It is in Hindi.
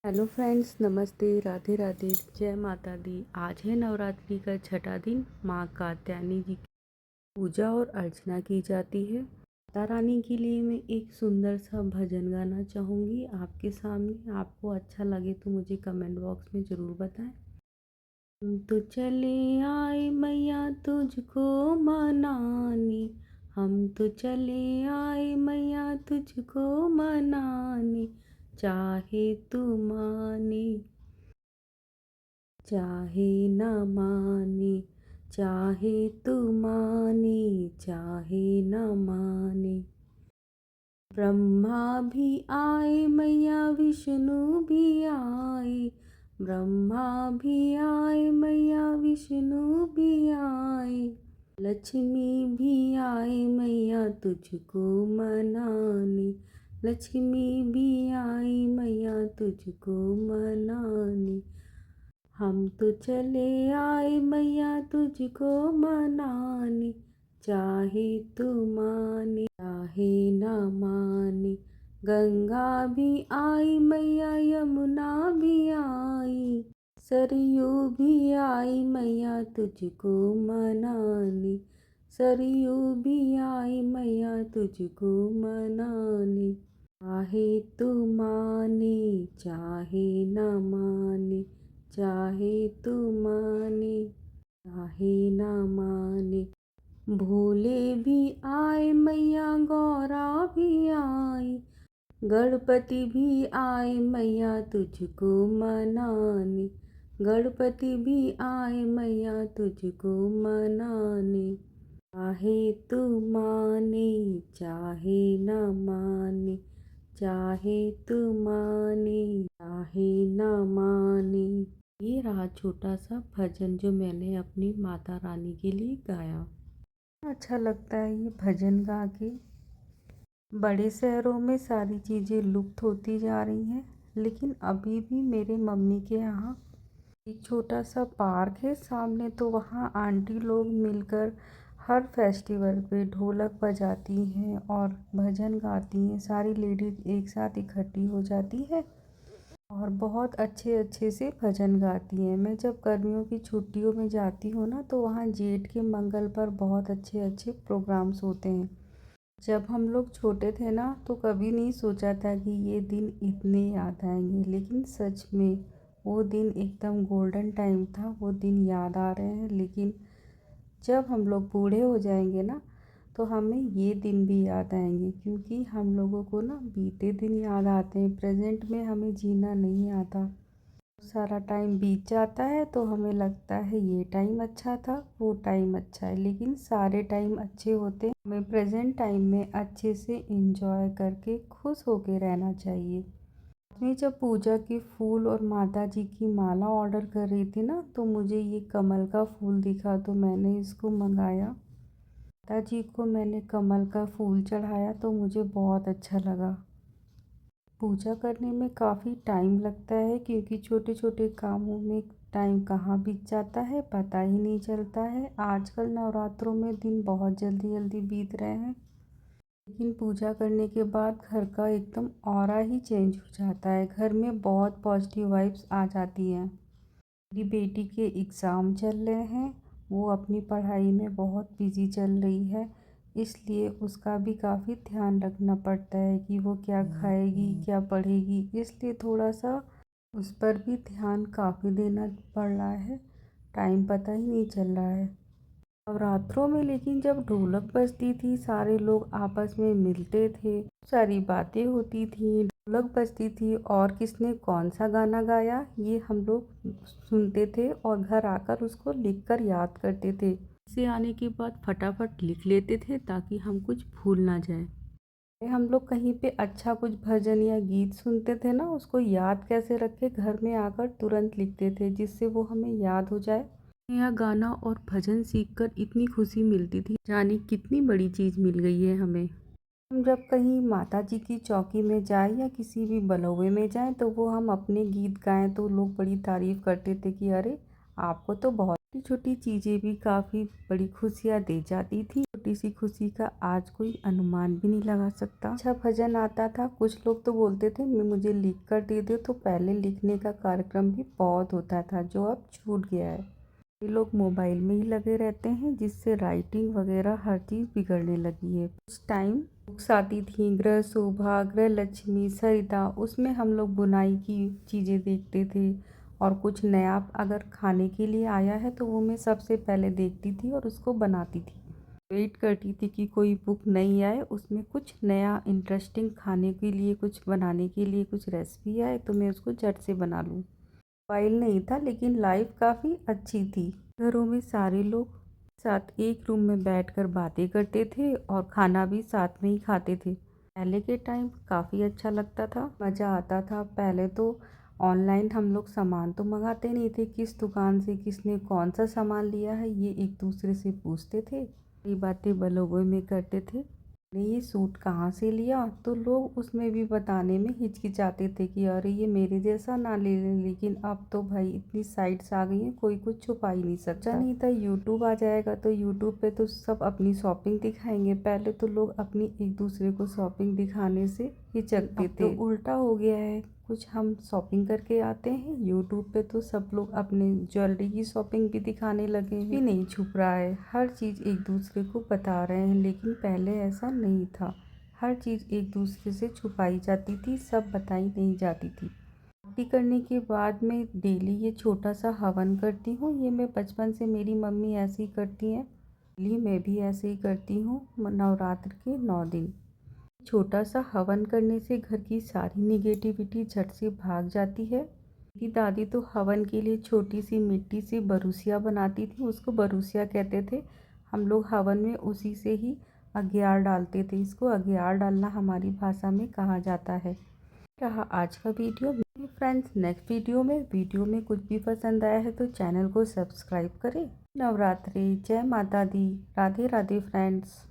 हेलो फ्रेंड्स, नमस्ते, राधे राधे, जय माता दी। आज है नवरात्रि का छठा दिन। माँ कात्यायनी जी की पूजा और अर्चना की जाती है। माता रानी के लिए मैं एक सुंदर सा भजन गाना चाहूँगी आपके सामने। आपको अच्छा लगे तो मुझे कमेंट बॉक्स में ज़रूर बताएं। हम तो चले आए मैया तुझको मनाने, हम तो चले आए मैया तुझको मनाने, चाहे तू माने चाहे न माने, चाहे तू माने, चाहे न माने। ब्रह्मा भी आए मैया विष्णु भी आए, ब्रह्मा भी आए मैया विष्णु भी आए, लक्ष्मी भी आए मैया तुझको मनाने, लक्ष्मी भी आई मैया तुझको मनाने। हम तो चले आए मैया तुझको मनाने, चाहे तू माने चाहे न माने। गंगा भी आई मैया यमुना भी आई, सरयू भी आई मैया तुझको मनाने, सरयू भी आई मैया तुझको मनाने। चाहे तू माने चाहे न माने, चाहे तू माने चाहे न माने। भोले भी आए मैया गौरा भी आई, गणपति भी आए मैया तुझको मनाने, गणपति भी आए मैया तुझको मनाने। चाहे तू माने चाहे न माने, चाहे तू माने चाहे न माने। ये रहा छोटा सा भजन जो मैंने अपनी माता रानी के लिए गाया। अच्छा लगता है ये भजन गा के। बड़े शहरों में सारी चीज़ें लुप्त होती जा रही हैं, लेकिन अभी भी मेरे मम्मी के यहाँ एक छोटा सा पार्क है सामने, तो वहाँ आंटी लोग मिलकर हर फेस्टिवल पे ढोलक बजाती हैं और भजन गाती हैं। सारी लेडीज़ एक साथ इकट्ठी हो जाती है और बहुत अच्छे अच्छे से भजन गाती हैं। मैं जब गर्मियों की छुट्टियों में जाती हूँ ना, तो वहाँ जेठ के मंगल पर बहुत अच्छे अच्छे प्रोग्राम्स होते हैं। जब हम लोग छोटे थे ना, तो कभी नहीं सोचा था कि ये दिन इतने याद आएंगे, लेकिन सच में वो दिन एकदम गोल्डन टाइम था। वो दिन याद आ रहे हैं, लेकिन जब हम लोग बूढ़े हो जाएंगे ना, तो हमें ये दिन भी याद आएंगे, क्योंकि हम लोगों को ना बीते दिन याद आते हैं, प्रेजेंट में हमें जीना नहीं आता। सारा टाइम बीत जाता है तो हमें लगता है ये टाइम अच्छा था, वो टाइम अच्छा है, लेकिन सारे टाइम अच्छे होते हैं। हमें प्रेजेंट टाइम में अच्छे से एंजॉय करके खुश होके रहना चाहिए। मैं जब पूजा के फूल और माता जी की माला ऑर्डर कर रही थी ना, तो मुझे ये कमल का फूल दिखा, तो मैंने इसको मंगाया। माता जी को मैंने कमल का फूल चढ़ाया तो मुझे बहुत अच्छा लगा। पूजा करने में काफ़ी टाइम लगता है, क्योंकि छोटे छोटे कामों में टाइम कहाँ बीत जाता है पता ही नहीं चलता है। आजकल नवरात्रों में दिन बहुत जल्दी जल्दी बीत रहे हैं, लेकिन पूजा करने के बाद घर का एकदम ऑरा ही चेंज हो जाता है। घर में बहुत पॉजिटिव वाइब्स आ जाती हैं। मेरी बेटी के एग्ज़ाम चल रहे हैं, वो अपनी पढ़ाई में बहुत बिजी चल रही है, इसलिए उसका भी काफ़ी ध्यान रखना पड़ता है कि वो क्या खाएगी क्या पढ़ेगी, इसलिए थोड़ा सा उस पर भी ध्यान काफ़ी देना पड़ रहा है। टाइम पता ही नहीं चल रहा है नवरात्रों में। लेकिन जब ढोलक बजती थी, सारे लोग आपस में मिलते थे, सारी बातें होती थी, ढोलक बजती थी और किसने कौन सा गाना गाया ये हम लोग सुनते थे और घर आकर उसको लिखकर याद करते थे। इसे आने के बाद फटाफट लिख लेते थे ताकि हम कुछ भूल ना जाए। हम लोग कहीं पे अच्छा कुछ भजन या गीत सुनते थे ना, उसको याद कैसे रखे, घर में आकर तुरंत लिखते थे जिससे वो हमें याद हो जाए। यह गाना और भजन सीखकर इतनी खुशी मिलती थी, जाने कितनी बड़ी चीज़ मिल गई है हमें। हम जब कहीं माता जी की चौकी में जाए या किसी भी बलौवे में जाएं, तो वो हम अपने गीत गाएं तो लोग बड़ी तारीफ़ करते थे कि अरे आपको तो बहुत छोटी छोटी चीज़ें भी काफ़ी बड़ी खुशियाँ दे जाती थी। छोटी सी खुशी का आज कोई अनुमान भी नहीं लगा सकता। अच्छा भजन आता था, कुछ लोग तो बोलते थे मैं मुझे लिख कर दे दो, तो पहले लिखने का कार्यक्रम भी बहुत होता था जो अब छूट गया है। ये लोग मोबाइल में ही लगे रहते हैं जिससे राइटिंग वगैरह हर चीज़ बिगड़ने लगी है। कुछ टाइम बुक्स आती थी, गृह शोभा, गृह लक्ष्मी, सरिता, उसमें हम लोग बुनाई की चीज़ें देखते थे। और कुछ नया अगर खाने के लिए आया है तो वो मैं सबसे पहले देखती थी और उसको बनाती थी। वेट करती थी कि कोई बुक नई आए, उसमें कुछ नया इंटरेस्टिंग खाने के लिए, कुछ बनाने के लिए, कुछ रेसिपी आए तो मैं उसको झट से बना लूँ। मोबाइल नहीं था लेकिन लाइफ काफ़ी अच्छी थी। घरों में सारे लोग साथ एक रूम में बैठकर बातें करते थे और खाना भी साथ में ही खाते थे। पहले के टाइम काफ़ी अच्छा लगता था, मज़ा आता था। पहले तो ऑनलाइन हम लोग सामान तो मंगाते नहीं थे, किस दुकान से किसने कौन सा सामान लिया है ये एक दूसरे से पूछते थे। ये बातें बलोगों में करते थे। ने ये सूट कहाँ से लिया, तो लोग उसमें भी बताने में हिचकिचाते थे कि अरे ये मेरे जैसा ना ले लें। लेकिन अब तो भाई इतनी साइट्स आ गई हैं, कोई कुछ छुपा ही नहीं सकता। नहीं था यूट्यूब आ जाएगा तो यूट्यूब पे तो सब अपनी शॉपिंग दिखाएंगे। पहले तो लोग अपनी एक दूसरे को शॉपिंग दिखाने से हिचकते थे। तो उल्टा हो गया है, कुछ हम शॉपिंग करके आते हैं, यूट्यूब पे तो सब लोग अपने ज्वेलरी की शॉपिंग भी दिखाने लगे हैं। भी नहीं छुप रहा है, हर चीज़ एक दूसरे को बता रहे हैं। लेकिन पहले ऐसा नहीं था, हर चीज़ एक दूसरे से छुपाई जाती थी, सब बताई नहीं जाती थी। आरती करने के बाद मैं डेली ये छोटा सा हवन करती हूँ। ये मैं बचपन से मेरी मम्मी ऐसे ही करती हैं, डेली मैं भी ऐसे ही करती हूँ नवरात्र के 9 दिन। छोटा सा हवन करने से घर की सारी निगेटिविटी झट से भाग जाती है। मेरी दादी तो हवन के लिए छोटी सी मिट्टी से बरुसिया बनाती थी, उसको बरुसिया कहते थे। हम लोग हवन में उसी से ही अग्यार डालते थे, इसको अग्यार डालना हमारी भाषा में कहा जाता है। रहा आज का वीडियो। फ्रेंड्स नेक्स्ट वीडियो में कुछ भी पसंद आया है तो चैनल को सब्सक्राइब करें। नवरात्रि, जय माता दी, राधे राधे फ्रेंड्स।